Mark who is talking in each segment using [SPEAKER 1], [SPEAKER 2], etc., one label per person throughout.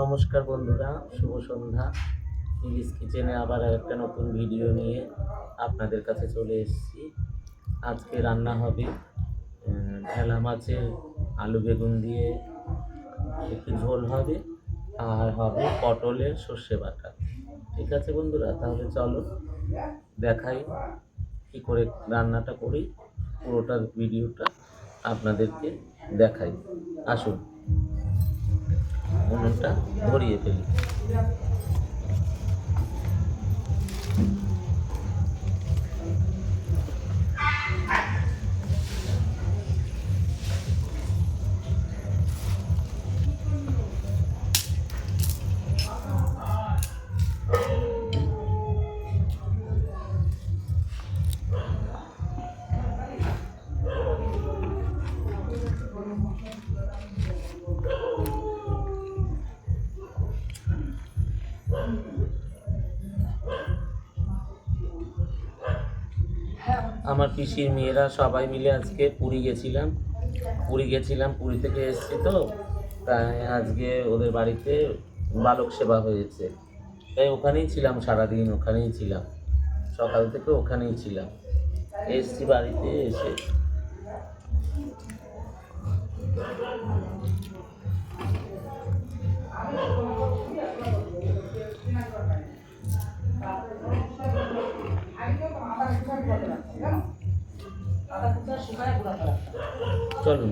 [SPEAKER 1] নমস্কার বন্ধুরা, শুভ সন্ধ্যা। ইলিশ কিচেনে আবার একটা নতুন ভিডিও নিয়ে আপনাদের কাছে চলে এসেছি। আজকে রান্না হবে ঢেলা মাছের আলু বেগুন দিয়ে একটু ঝোল হবে, আর হবে পটলের সর্ষে বাটা। ঠিক আছে বন্ধুরা, তাহলে চলো দেখাই কি করে রান্নাটা করি। পুরোটা ভিডিওটা আপনাদেরকে দেখাই। আসুন উনুনটা ধরিয়ে ফেলি। আমার পিসির মেয়েরা সবাই মিলে আজকে পুরী গেছিলাম। পুরী থেকে এসেছি তো, তাই আজকে ওদের বাড়িতে বালক সেবা হয়েছে, তাই ওখানেই ছিলাম সারাদিন। ওখানেই ছিলাম, সকাল থেকে ওখানেই ছিলাম। এসছি বাড়িতে এসে চলুন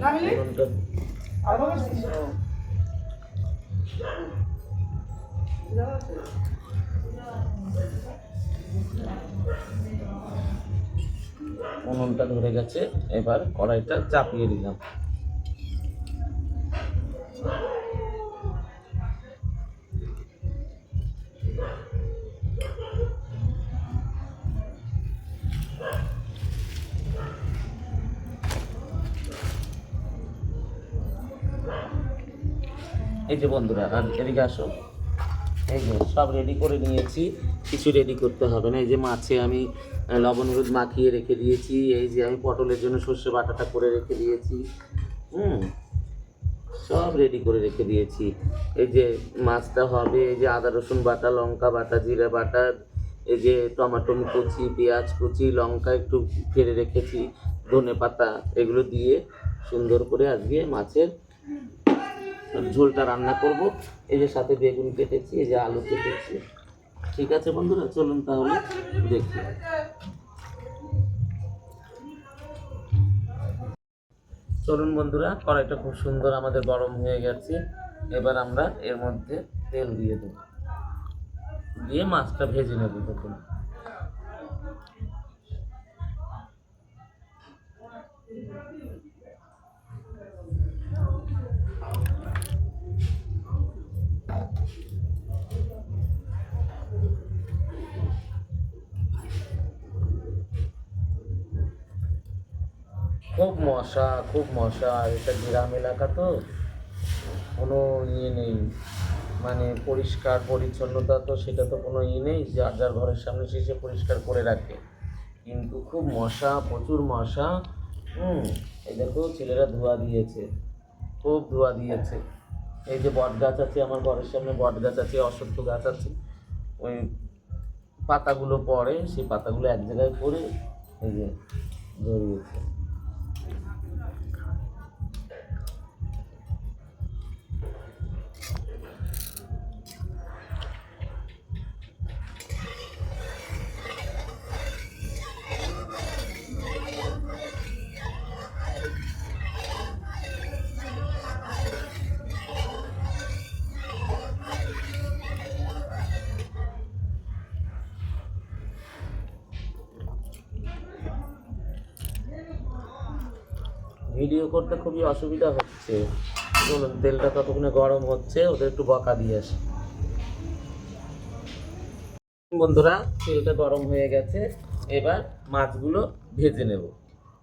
[SPEAKER 1] উনুনটা ধরে গেছে, এবার কড়াইটা চাপিয়ে দিলাম। এই যে বন্ধুরা, আর এদিকে আসো। এই যে সব রেডি করে নিয়েছি, কিছু রেডি করতে হবে না। এই যে মাছে আমি লবণ হলুদ মাখিয়ে রেখে দিয়েছি। এই যে আমি পটলের জন্য সর্ষে বাটাটা করে রেখে দিয়েছি। সব রেডি করে রেখে দিয়েছি। এই যে মাছটা হবে, এই যে আদা রসুন বাটা, লঙ্কা বাটা, জিরা বাটা, এই যে টমেটো কুচি, পেঁয়াজ কুচি, লঙ্কা একটু ফেলে রেখেছি, ধনে পাতা, এগুলো দিয়ে সুন্দর করে আজকে মাছের ঝোলটা রান্না করব। এই যে সাথে বেগুন কেটেছি, এই যে আলু কেটেছি। ঠিক আছে বন্ধুরা, চলুন তাহলে দেখি। চলুন বন্ধুরা, কড়াইটা খুব সুন্দর আমাদের গরম হয়ে গেছে। এবার আমরা এর মধ্যে তেল দিয়ে দেব, দিয়ে মাছটা ভেজে নেব। দেখুন খুব মশা। এটা গ্রাম এলাকা তো, কোনো নেই, মানে পরিষ্কার পরিচ্ছন্নতা তো সেটা তো কোনো নেই। যার যার ঘরের সামনে সে পরিষ্কার করে রাখে, কিন্তু খুব মশা, প্রচুর মশা। এই দেখো ছেলেরা ধোয়া দিয়েছে, খুব ধোয়া দিয়েছে। এই যে বট গাছ আছে আমার ঘরের সামনে, বট গাছ আছে, অশ্বত্থ গাছ আছে। ওই পাতাগুলো পড়ে, সেই পাতাগুলো এক জায়গায় পড়ে এই যে ধরিয়েছে। ভিডিও করতে খুবই অসুবিধা হচ্ছে। চলুন তেলটা ততক্ষণে গরম হচ্ছে, ওদের একটু বকা দিয়ে আসি। বন্ধুরা, তেলটা গরম হয়ে গেছে, এবার মাছগুলো ভেজে নেব।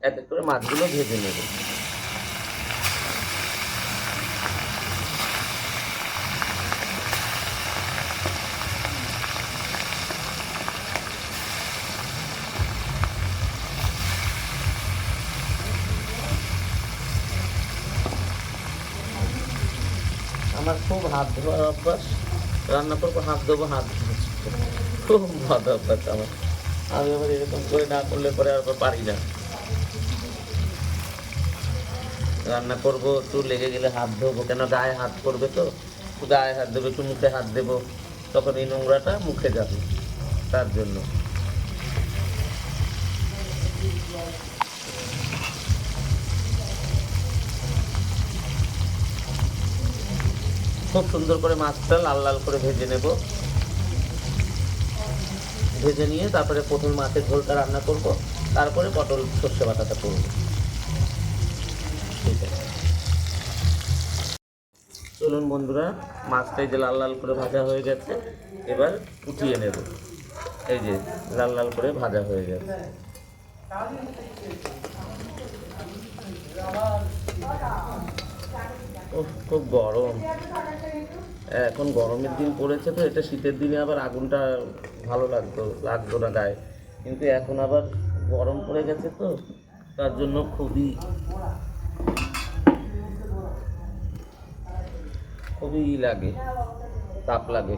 [SPEAKER 1] এক এক করে মাছগুলো ভেজে নেব। আমার খুব হাত ধোয়ার অভ্যাস, রান্না করবো হাত ধোবো, হাত ধোবো, খুব ভাত অভ্যাস আমার। আমি আবার এরকম করে না করলে পরে আর পারি না। রান্না করবো, একটু লেগে গেলে হাত ধোবো, কেন গায়ে হাত পড়বে তো, একটু গায়ে হাত দেবো, একটু মুখে হাত দেবো, তখন এই নোংরাটা মুখে যাবে, তার জন্য। খুব সুন্দর করে মাছটা লাল লাল করে ভেজে নেব। ভেজে নিয়ে তারপরে প্রথমে মাছের ঝোলটা রান্না করব, তারপরে পটল সর্ষে বাটাটা করব। ঠিক আছে, চলুন বন্ধুরা, মাছটা এই যে লাল লাল করে ভাজা হয়ে গেছে, এবার উঠিয়ে নেব। এই যে লাল লাল করে ভাজা হয়ে গেছে। খুব গরম, এখন গরমের দিন পড়েছে তো, এটা শীতের দিনে আবার আগুনটা ভালো লাগতো না গায়ে, কিন্তু এখন আবার গরম পড়ে গেছে তো, তার জন্য খুবই লাগে, তাপ লাগে।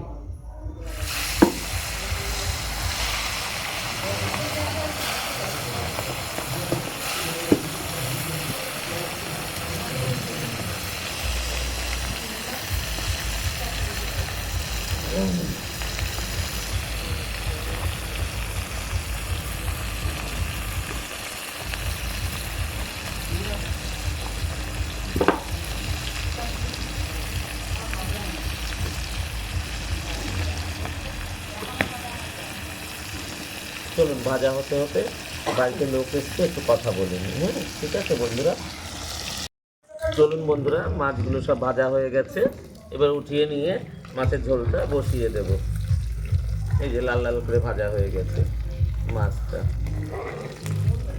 [SPEAKER 1] চলুন, ভাজা হতে হতে বাড়িতে লোক এসছে, একটু কথা বলে নিই। হ্যাঁ, ঠিক আছে বন্ধুরা। চলুন বন্ধুরা, মাছগুলো সব ভাজা হয়ে গেছে, এবার উঠিয়ে নিয়ে মাছের ঝোলটা বসিয়ে দেব। এই যে লাল লাল করে ভাজা হয়ে গেছে মাছটা।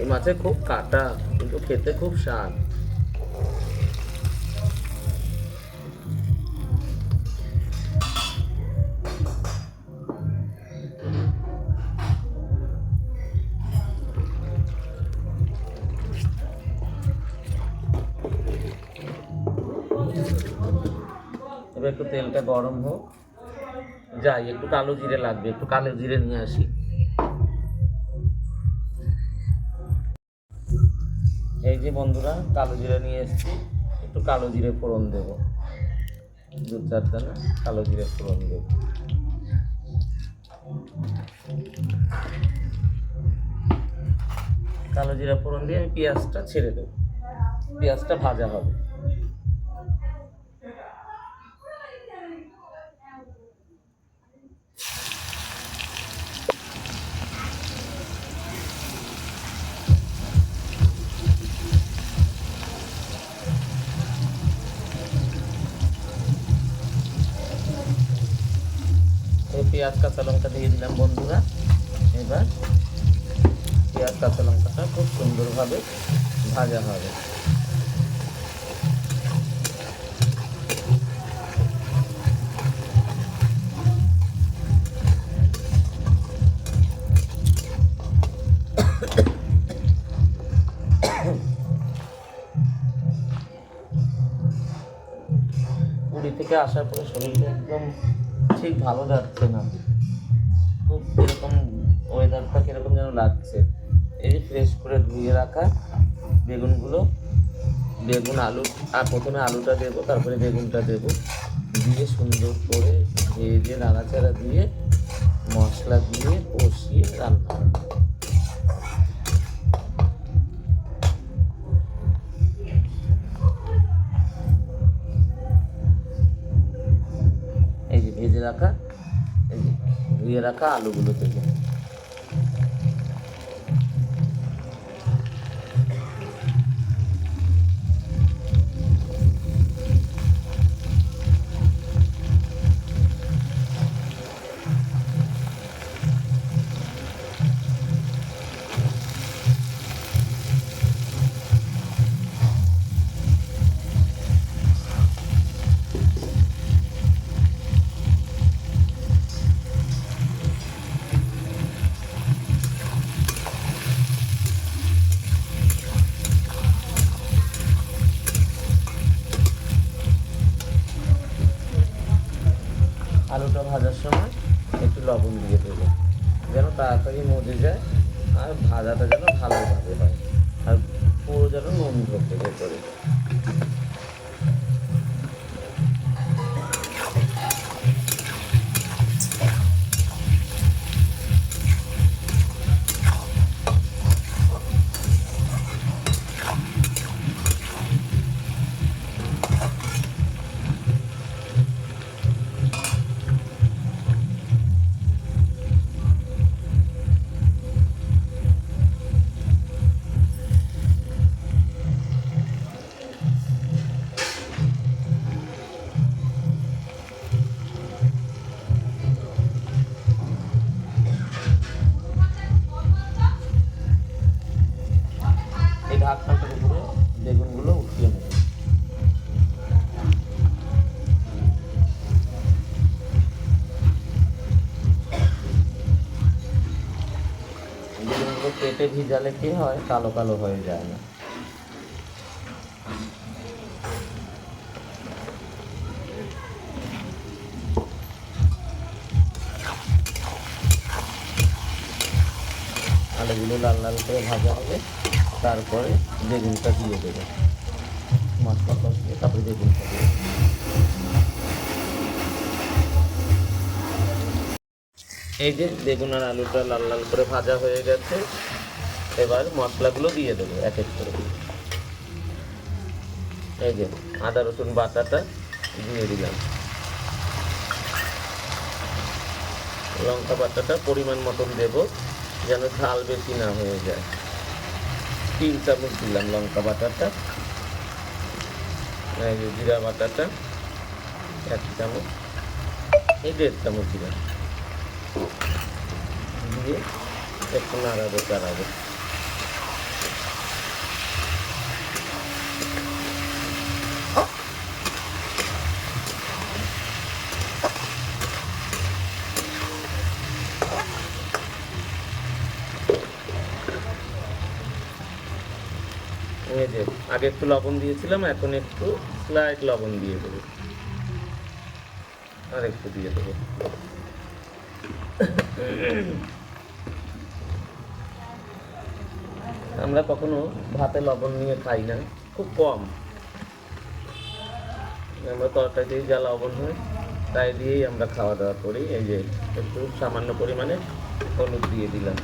[SPEAKER 1] এই মাছে খুব কাটা, কিন্তু খেতে খুব স্বাদ। এবার একটু তেলটা গরম হোক, যাই একটু কালো জিরে লাগবে, একটু কালো জিরে নিয়ে আসি। এই যে বন্ধুরা, কালো জিরে নিয়ে এসেছি, একটু কালো জিরে ফোড়ন দেব, 2-4 দানা কালো জিরে ফোড়ন দেব। কালো জিরা ফোড়ন দিয়ে আমি পেঁয়াজটা ছেড়ে দেবো, পেঁয়াজটা ভাজা হবে। পেঁয়াজ কাঁচা লঙ্কা দিয়ে দিলাম বন্ধুরা। এবার পেঁয়াজ কাঁচা লঙ্কাটা খুব সুন্দরভাবে ভাজা হবে। পুরী থেকে আসার পরে শরীরটা একদম ঠিক ভালো যাচ্ছে না, খুব এরকম ওয়েদারটা কীরকম যেন লাগছে। এই যে ফ্রেশ করে ধুয়ে রাখা বেগুনগুলো, বেগুন আলু, আর প্রথমে আলুটা দেবো, তারপরে বেগুনটা দেবো, দিয়ে সুন্দর করে ভেজে নাড়াচাড়া দিয়ে মশলা দিয়ে কষিয়ে রান্না। এই যে ভেজে রাখা, এই যে ধুয়ে রাখা আলুগুলো দেবো। আলুটা ভাজার সময় একটু লবণ দিয়ে দেবো, যেন তাড়াতাড়ি মজে যায় আর ভাজাটা যেন ভালোভাবে হয়, আর পুরো যেন নুন ঢোকে ভেতরে। এই ঢাকনাটার উপরে বেগুনগুলো উঠিয়ে নেব। বেগুনগুলো পেটে ভিজালে কি হয়, কালো কালো হয়ে যায় না। আলুগুলো লাল লাল করে ভাজা হবে, তারপরে বেগুনটা দিয়ে দেবে, মশলা কষিয়ে তারপরে বেগুনটা দিয়ে দেবে। এই যে বেগুন আর আলুটা লাল লাল করে ভাজা হয়ে গেছে, এবার মশলাগুলো দিয়ে দেবো এক এক করে। এই যে আদা রসুন বাটাটা দিয়ে দিলাম, লঙ্কা বাটাটা পরিমাণ মতন দেবো, যেন ঝাল বেশি না হয়ে যায়। 3 চামচ দিলাম লঙ্কা বাটাটা। এই যে জিরা বাটাটা 1 চামচ, এই 1.5 চামচ দিলাম, দিয়ে একটু নাড়াবো। এই যে আগে একটু লবণ দিয়েছিলাম, এখন একটু স্লাইট লবণ দিয়ে দেবো, আর একটু দিয়ে দেবো। আমরা কখনো ভাতে লবণ নিয়ে খাই না, খুব কম। আমরা তরকারিতেই যা লবণ হয় তাই দিয়েই আমরা খাওয়া দাওয়া করি। এই যে একটু সামান্য পরিমাণে হলুদ দিয়ে দিলাম,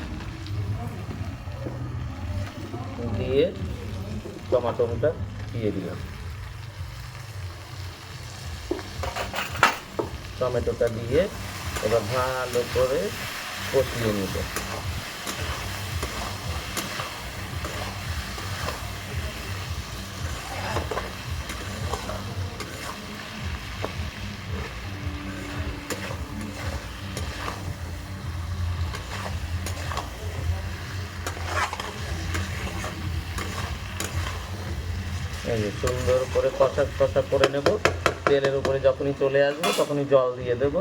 [SPEAKER 1] দিয়ে টমাটোটা দিয়ে দিলাম, টমেটোটা দিয়ে এবার ভালো করে কষিয়ে নেব। এই যে সুন্দর করে কষা করে নেব। তেলের উপরে যখনই চলে আসবে তখনই জল দিয়ে দেব।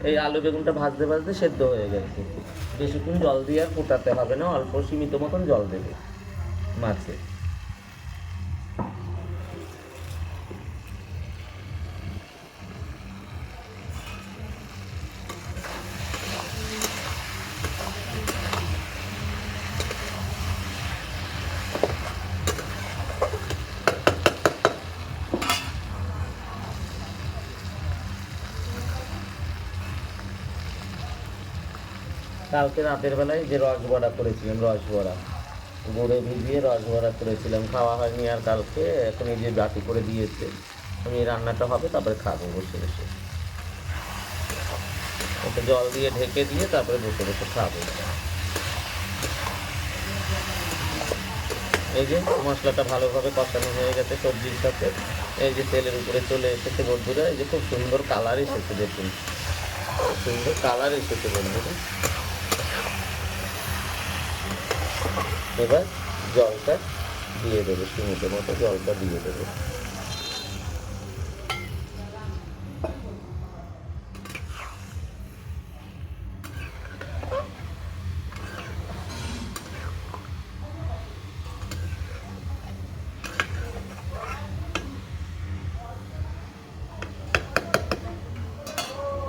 [SPEAKER 1] এই আলু বেগুনটা ভাজতে ভাজতে সেদ্ধ হয়ে গেছে, বেশিক্ষণ জল দিয়ে আর ফোটাতে হবে না, অল্প সীমিত মতন জল দেবে মাছে। কালকে রাতের বেলায় যে রসবড়া করেছিলাম, রসবড়া গুঁড়ো ভিজিয়ে রসবড়া করেছিলাম, খাওয়া হয়নি আর কালকে। এখন এই যে বাটি করে দিয়েছে, আমি রান্নাটা হবে তারপরে খাবো বসে বসে। ওকে জল দিয়ে ঢেকে দিয়ে তারপরে বসে বসে খাবো। এই যে মশলাটা ভালোভাবে কষানো হয়ে গেছে সবজির সাথে। এই যে তেলের উপরে চলে এসেছে বন্ধুরা, এই যে খুব সুন্দর কালার এসেছে, দেখুন খুব সুন্দর কালার এসেছে বন্ধুরা। এবার জলটা দিয়ে দেবো, সীমিত মতো জলটা দিয়ে দেবো।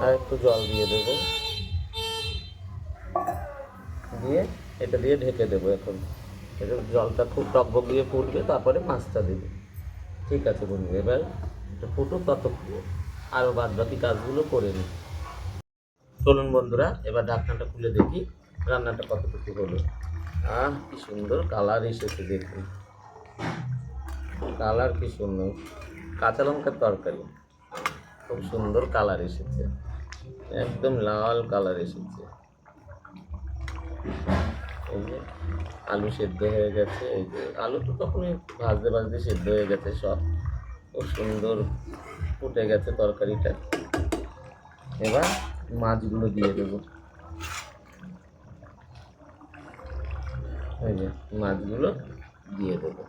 [SPEAKER 1] আর একটু জল দিয়ে দেবো, দিয়ে এটা দিয়ে ঢেকে দেবো। এখন এটা জলটা খুব টকবক দিয়ে ফুটবে, তারপরে মাছটা দেবে। ঠিক আছে বন্ধু, এবার এটা ফুটুক, ততক্ষণ আরও বাদ বাকি কাজগুলো করে নিই। চলুন বন্ধুরা, এবার ঢাকনাটা খুলে দেখি রান্নাটা কতটুকু হলো। কি সুন্দর কালার এসেছে, দেখুন কালার কি সুন্দর। কাঁচা লঙ্কার তরকারি, খুব সুন্দর কালার এসেছে, একদম লাল কালার এসেছে। এই যে আলু সেদ্ধ হয়ে গেছে, এই যে আলু তো তখনই ভাজতে ভাজতে সেদ্ধ হয়ে গেছে সব, খুব সুন্দর ফুটে গেছে তরকারিটা। এবার মাছগুলো দিয়ে দেবো, এই যে মাছগুলো দিয়ে দেবো।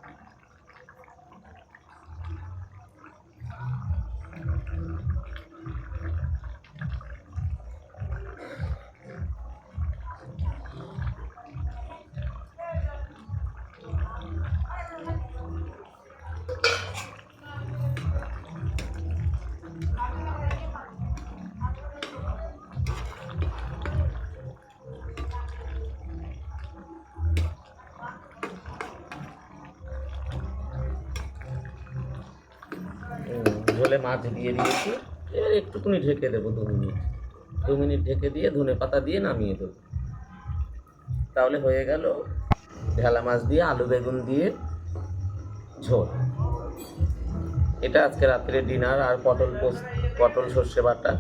[SPEAKER 1] ঝোলে মাছ দিয়ে দিয়েছি, এবার একটুখানি ঢেকে দেবো 2 মিনিট। 2 মিনিট ঢেকে দিয়ে ধনে পাতা দিয়ে নামিয়ে দেবো। তাহলে হয়ে গেল ঢেলা মাছ দিয়ে আলু বেগুন দিয়ে ঝোল। এটা আজকে রাত্রে ডিনার। আর পটল সর্ষে বাটা,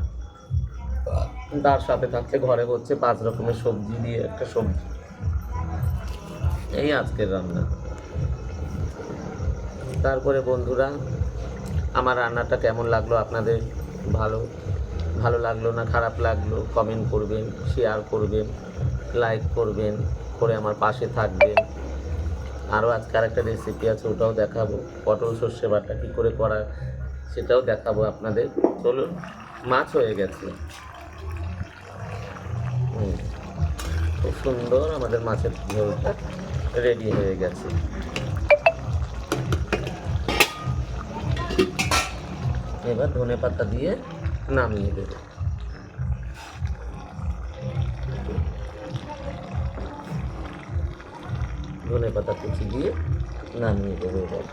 [SPEAKER 1] তার সাথে থাকছে ঘরে হচ্ছে 5 রকমের সবজি দিয়ে একটা সবজি। এই আজকের রান্না। তারপরে বন্ধুরা, আমার রান্নাটা কেমন লাগলো আপনাদের? ভালো লাগলো না খারাপ লাগলো কমেন্ট করবেন, শেয়ার করবেন, লাইক করবেন, করে আমার পাশে থাকবেন। আরও আজকে আরেকটা রেসিপি আছে, ওটাও দেখাবো। পটল সর্ষে বাটা কী করে করা সেটাও দেখাবো আপনাদের। চলুন, মাছ হয়ে গেছে, খুব সুন্দর আমাদের মাছের ঝোলটা রেডি হয়ে গেছে। এবার ধনে পাতা দিয়ে নামিয়ে দেবো। ধনে পাতা কুচি দিয়ে নামিয়ে দেবো এবার।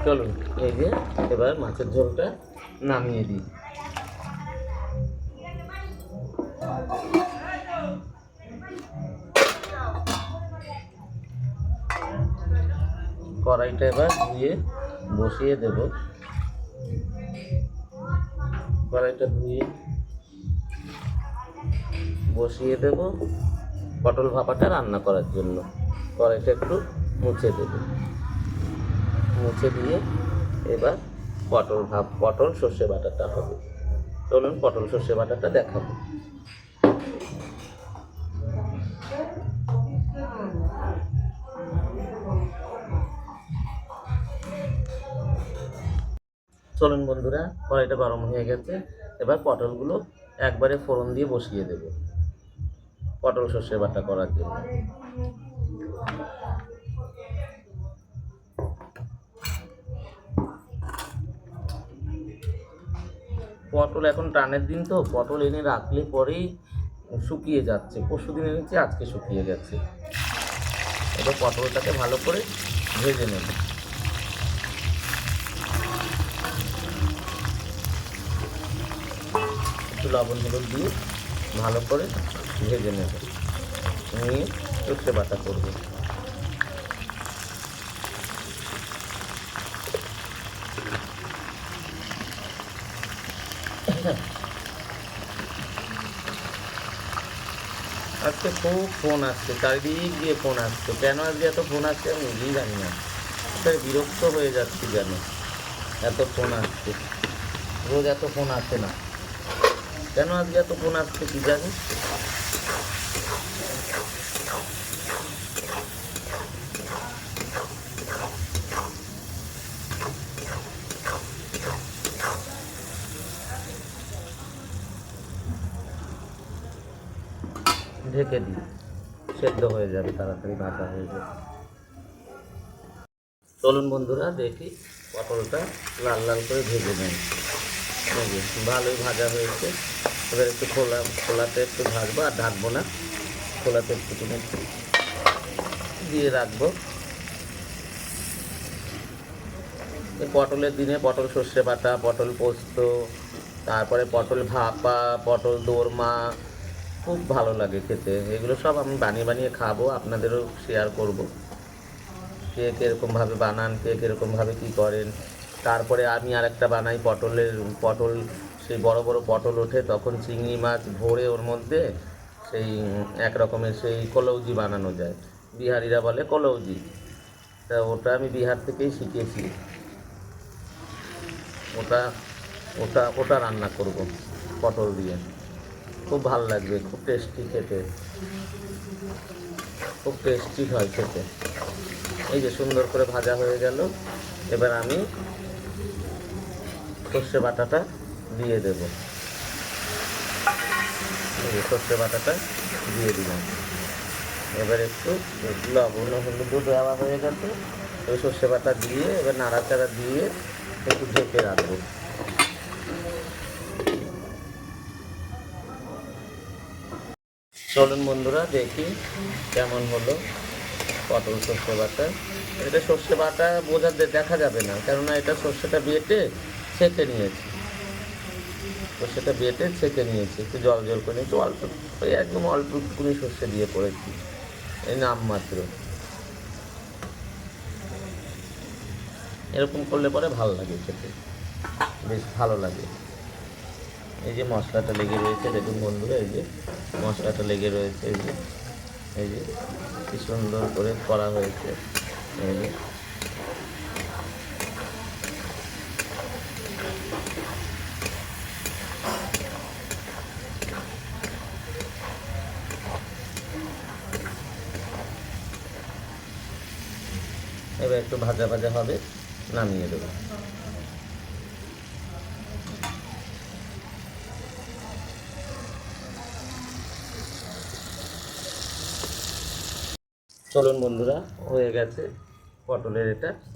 [SPEAKER 1] চলুন, এই যে এবার মাছের ঝোলটা নামিয়ে দিই। কড়াইটা এবার ধুয়ে বসিয়ে দেব। কড়াইটা ধুয়ে বসিয়ে দেব পটল ভাপাটা রান্না করার জন্য। কড়াইটা একটু মুছে দেব, মুছে দিয়ে এবার পটল সর্ষে বাটাটা হবে। চলুন পটল সর্ষে বাটাটা দেখাবো। চলুন বন্ধুরা, কড়াইটা গরম হয়ে গেছে, এবার পটলগুলো একবারে ফোড়ন দিয়ে বসিয়ে দেব পটল সর্ষে বাটা করার জন্য। পটল এখন টানের দিন তো, পটল এনে রাখলে পরেই শুকিয়ে যাচ্ছে। পরশুদিন এনেছি, আজকে শুকিয়ে গেছে। এবার পটলটাকে ভালো করে ভেজে নেব। একটু লবণ হলুদ দিয়ে ভালো করে ভেজে নেব, নিয়ে সর্ষে বাটা করব। আজকে খুব ফোন আসছে, চারিদিক দিয়ে ফোন আসছে। কেন আজকে এত ফোন আসছে আমি নিজেই জানি না। বিরক্ত হয়ে যাচ্ছি যেন, এত ফোন আসছে। রোজ এত ফোন আসে না, কেন আজকে এত ফোন আসছে কি জানি। ঢেকে দিই, সেদ্ধ হয়ে যাবে, তাড়াতাড়ি ভাজা হয়ে যাবে। চলুন বন্ধুরা দেখি পটলটা লাল লাল করে ভেজে নেই। ভালোই ভাজা হয়েছে। এবার একটু খোলাতে একটু ভাজবো, আর ঢাকবো না, খোলাতে একটু দিয়ে রাখবো। পটলের দিনে পটল সর্ষে বাটা, পটল পোস্ত, তারপরে পটল ভাপা, পটল দোরমা খুব ভালো লাগে খেতে। এগুলো সব আমি বানিয়ে বানিয়ে খাবো, আপনাদেরও শেয়ার করব। কে কীরকমভাবে বানান, কে কীরকমভাবে কী করেন। তারপরে আমি আরেকটা বানাই, পটল সেই বড় বড় পটল ওঠে, তখন চিংড়ি মাছ ভরে ওর মধ্যে সেই এক রকমের সেই কলৌজি বানানো যায়, বিহারিরা বলে কলৌজি। তা ওটা আমি বিহার থেকেই শিখেছি। ওটা ওটা ওটা রান্না করব পটল দিয়ে, খুব ভালো লাগবে, খুব টেস্টি খেতে, খুব টেস্টি হয় খেতে। এই যে সুন্দর করে ভাজা হয়ে গেল। এবার আমি সর্ষে বাটাটা দিয়ে দেব। এই যে সর্ষে বাটাটা দিয়ে দিলাম। এবার একটু লবণ হলুদ দেওয়া হয়ে গেছে। ওই সর্ষে বাটা দিয়ে এবার নাড়াচাড়া দিয়ে একটু ঢেকে রাখবো। চলুন বন্ধুরা দেখি কেমন হলো পটল সর্ষে বাটা। এটা সর্ষে বাটা দেখা যাবে না, কেননা এটা সর্ষেটা বেটে ছেঁকে নিয়েছি। সর্ষেটা বেটে ছেঁকে নিয়েছি, একটু জল জল করে নিয়েছি, অল্প ওই একদম অল্প একটুকুনি সর্ষে দিয়ে করেছি, এই নামমাত্র। এরকম করলে পরে ভালো লাগে খেতে, বেশ ভালো লাগে। এই যে মশলাটা লেগে রয়েছে, দেখুন বন্ধুরা, এই যে মশলাটা লেগে রয়েছে, এই যে কি সুন্দর করে করা হয়েছে। এই যে এবার একটু ভাজা ভাজা হবে, নামিয়ে দেবো। চলুন বন্ধুরা, হয়ে গেছে পটলের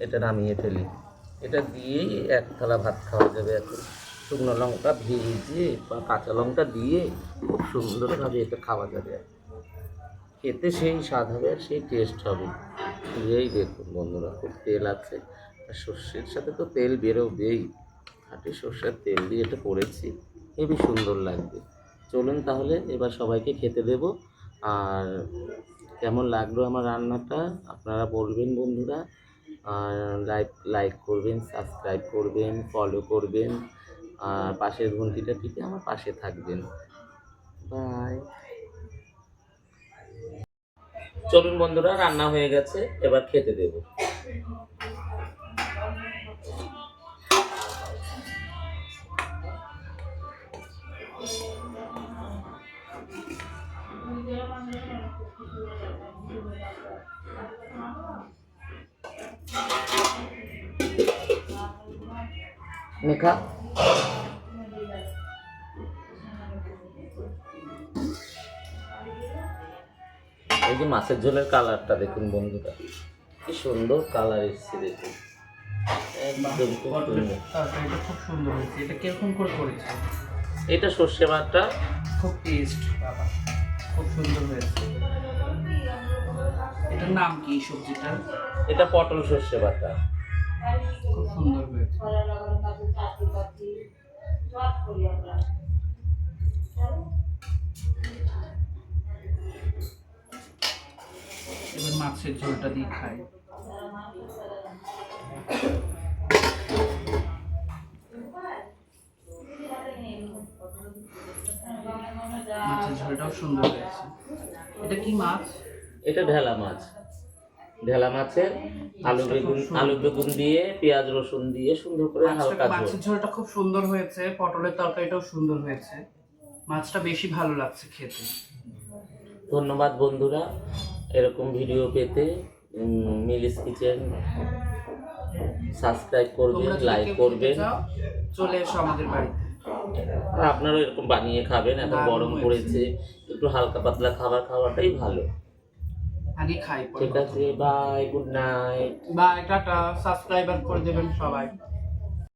[SPEAKER 1] এটা নামিয়ে ফেলি। এটা দিয়েই এক থালা ভাত খাওয়া যাবে এখন। শুকনো লঙ্কা ভেজে বা কাঁচা লঙ্কা দিয়ে খুব সুন্দরভাবে এটা খাওয়া যাবে। খেতে সেই স্বাদ হবে, সেই টেস্ট হবে। এই দেখুন বন্ধুরা, খুব তেল আছে, আর সর্ষের সাথে তো তেল বেরোবেই। খাঁটি সর্ষের তেল দিয়ে এটা করেছি, হেবি সুন্দর লাগবে। চলুন তাহলে এবার সবাইকে খেতে দেব। আর কেমন লাগলো আমার রান্নাটা আপনারা বলবেন বন্ধুরা। আর লাইক করবেন, সাবস্ক্রাইব করবেন, ফলো করবেন, আর পাশের ঘন্টিটা টিপে আমার পাশে থাকবেন। বাই। চলুন বন্ধুরা, রান্না হয়ে গেছে, এবার খেতে দেব। নেখা এই যে মাছের ঝোলের কালারটা দেখুন বন্ধুরা, কি সুন্দর কালার এসছে দেখুন, একদম খুব সুন্দর।
[SPEAKER 2] খুব সুন্দর হয়েছে। এটা কিরকম করে করেছে?
[SPEAKER 1] এটা সর্ষে বাটা,
[SPEAKER 2] খুব টেস্ট বাবা, খুব সুন্দর হয়েছে। এটার নাম কি সবজিটা?
[SPEAKER 1] এটা পটল সর্ষে বাটা,
[SPEAKER 2] খুব সুন্দর হয়েছে। এবার মাছের ঝোলটা দিয়ে খাই। মাছের ঝোলটাও সুন্দর হয়েছে। এটা কি মাছ?
[SPEAKER 1] এটা ঢেলা মাছ। ঢেলা মাছের আলু বেগুন দিয়ে পেঁয়াজ রসুন দিয়ে সুন্দর করে হালকা ঝোল।
[SPEAKER 2] মাছের ঝোলটা খুব সুন্দর হয়েছে, পটলের তরকারিটাও সুন্দর হয়েছে, মাছটা বেশি ভালো লাগছে খেতে।
[SPEAKER 1] ধন্যবাদ বন্ধুরা, এরকম ভিডিও পেতে মিলিস কিচেন সাবস্ক্রাইব করবেন, লাইক করবেন।
[SPEAKER 2] চলে এসো আমাদের বাড়িতে,
[SPEAKER 1] আপনারাও এরকম বানিয়ে খাবেন। এখন গরম পড়েছে, একটু একটু হালকা পাতলা খাবার খাওয়াটাই ভালো।
[SPEAKER 2] আগে খাই পরে
[SPEAKER 1] ঠিক আছে, বাই, গুড নাইট।
[SPEAKER 2] বাই, টাটা। সাবস্ক্রাইবার করে দেবেন সবাই।